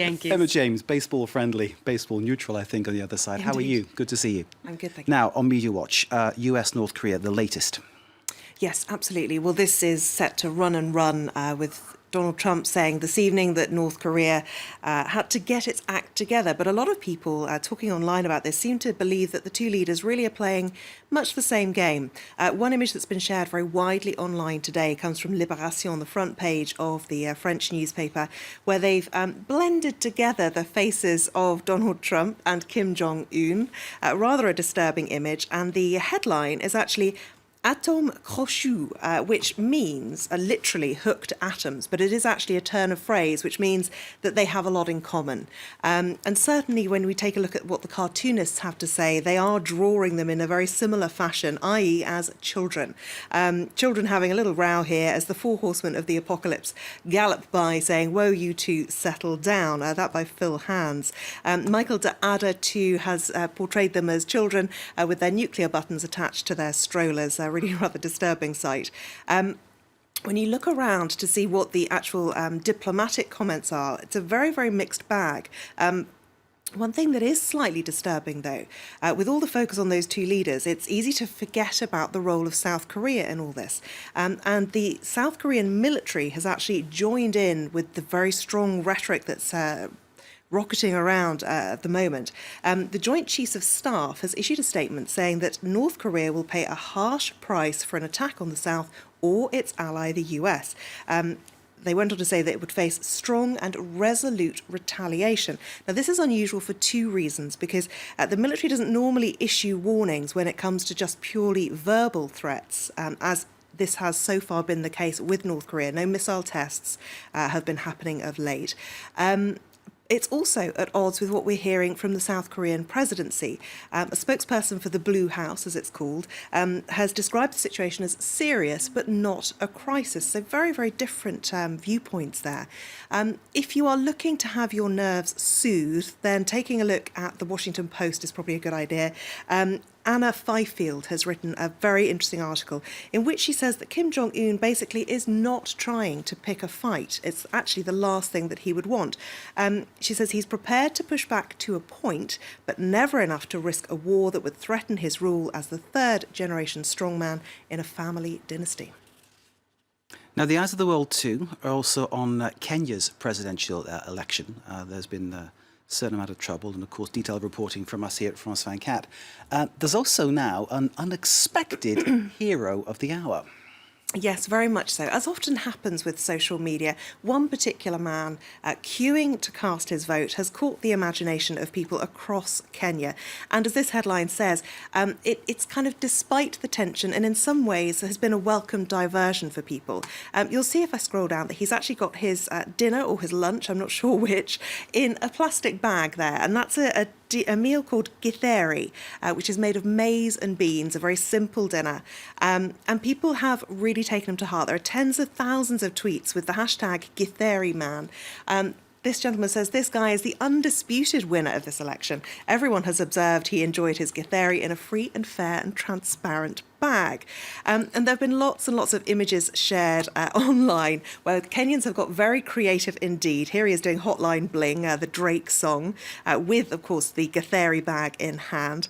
Yankees. Emma James, baseball friendly, baseball neutral, I think, on the other side. Indeed. How are you? Good to see you. I'm good, thank you. Now, on Media Watch, US, North Korea, the latest. Yes, absolutely. Well, this is set to run and run with Donald Trump saying this evening that North Korea had to get its act together. But a lot of people talking online about this seem to believe that the two leaders really are playing much the same game. One image that's been shared very widely online today comes from Libération, the front page of the French newspaper, where they've blended together the faces of Donald Trump and Kim Jong-un. Rather a disturbing image. And the headline is actually Atome crochu, which means literally hooked atoms, but it is actually a turn of phrase, which means that they have a lot in common. And certainly when we take a look at what the cartoonists have to say, they are drawing them in a very similar fashion, i.e. as children. Children having a little row here as the four horsemen of the apocalypse gallop by saying, "Woe, you two, settle down." That by Phil Hands. Michael de Adder too has portrayed them as children with their nuclear buttons attached to their strollers. Really rather disturbing sight. When you look around to see what the actual diplomatic comments are, it's a very, very mixed bag. One thing that is slightly disturbing, though, with all the focus on those two leaders, it's easy to forget about the role of South Korea in all this. And the South Korean military has actually joined in with the very strong rhetoric that's rocketing around at the moment. The Joint Chiefs of Staff has issued a statement saying that North Korea will pay a harsh price for an attack on the South or its ally, the US. They went on to say that it would face strong and resolute retaliation. Now, this is unusual for two reasons, because the military doesn't normally issue warnings when it comes to just purely verbal threats, as this has so far been the case with North Korea. No missile tests have been happening of late. It's also at odds with what we're hearing from the South Korean presidency. A spokesperson for the Blue House, as it's called, has described the situation as serious but not a crisis. So very, very different viewpoints there. If you are looking to have your nerves soothed, then taking a look at the Washington Post is probably a good idea. Anna Fifield has written a very interesting article in which she says that Kim Jong-un basically is not trying to pick a fight. It's actually the last thing that he would want. She says he's prepared to push back to a point, but never enough to risk a war that would threaten his rule as the third-generation strongman in a family dynasty. Now, the eyes of the world, too, are also on Kenya's presidential election. There's been a certain amount of trouble and, of course, detailed reporting from us here at France 24. There's also now an unexpected hero of the hour. Yes, very much so. As often happens with social media, one particular man queuing to cast his vote has caught the imagination of people across Kenya. And as this headline says, it's kind of despite the tension and in some ways has been a welcome diversion for people. You'll see if I scroll down that he's actually got his dinner or his lunch, I'm not sure which, in a plastic bag there. And that's a meal called githeri, which is made of maize and beans, a very simple dinner. And people have really taken him to heart. There are tens of thousands of tweets with the hashtag #GitheriMan. This gentleman says this guy is the undisputed winner of this election. Everyone has observed he enjoyed his githeri in a free and fair and transparent bag. And there have been lots and lots of images shared online where Kenyans have got very creative indeed. Here he is doing Hotline Bling, the Drake song, with, of course, the githeri bag in hand.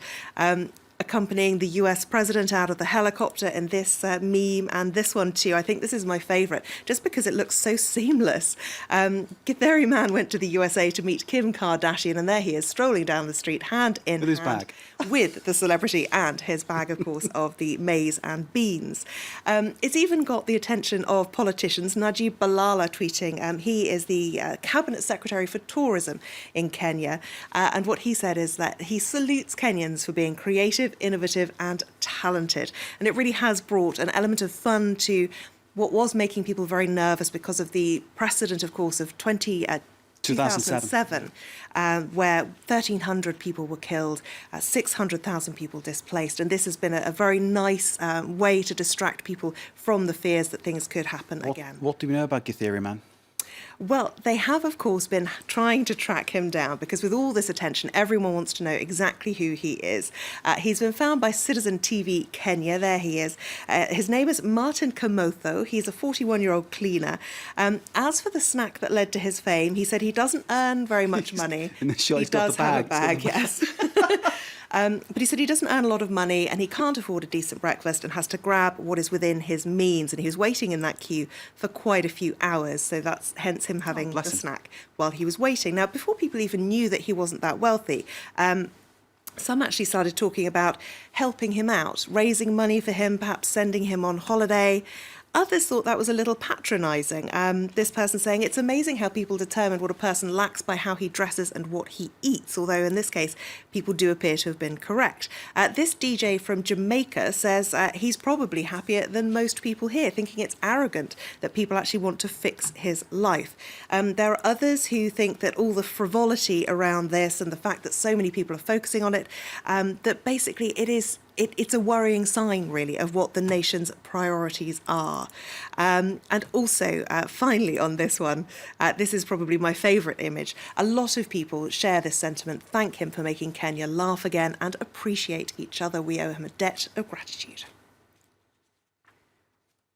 Accompanying the US president out of the helicopter in this meme, and this one too. I think this is my favourite, just because it looks so seamless. Githeri Man went to the USA to meet Kim Kardashian, and there he is, strolling down the street, hand in hand, his bag. with the celebrity and his bag, of course, of the maize and beans. It's even got the attention of politicians. Najib Balala tweeting, he is the Cabinet Secretary for Tourism in Kenya, and what he said is that he salutes Kenyans for being creative, innovative and talented. And it really has brought an element of fun to what was making people very nervous because of the precedent, of course, of 2007, where 1,300 people were killed, 600,000 people displaced. And this has been a very nice way to distract people from the fears that things could happen again. What do we know about githeri man? Well, they have, of course, been trying to track him down because with all this attention, everyone wants to know exactly who he is. He's been found by Citizen TV Kenya. There he is. His name is Martin Kamotho. He's a 41-year-old cleaner. As for the snack that led to his fame, he said he doesn't earn very much money. In the shot, he he's got does the have a bag. bag, yes. But he said he doesn't earn a lot of money and he can't afford a decent breakfast and has to grab what is within his means. And he was waiting in that queue for quite a few hours. So that's hence him having the snack while he was waiting. Now, before people even knew that he wasn't that wealthy, some actually started talking about helping him out, raising money for him, perhaps sending him on holiday. Others thought that was a little patronising. This person saying, it's amazing how people determine what a person lacks by how he dresses and what he eats, although in this case, people do appear to have been correct. This DJ from Jamaica says he's probably happier than most people here, thinking it's arrogant that people actually want to fix his life. There are others who think that all the frivolity around this and the fact that so many people are focusing on it, that basically it's a worrying sign, really, of what the nation's priorities are. And also, finally on this one, this is probably my favourite image. A lot of people share this sentiment, thank him for making Kenya laugh again and appreciate each other. We owe him a debt of gratitude.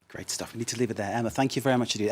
Great stuff. We need to leave it there. Emma, thank you very much indeed.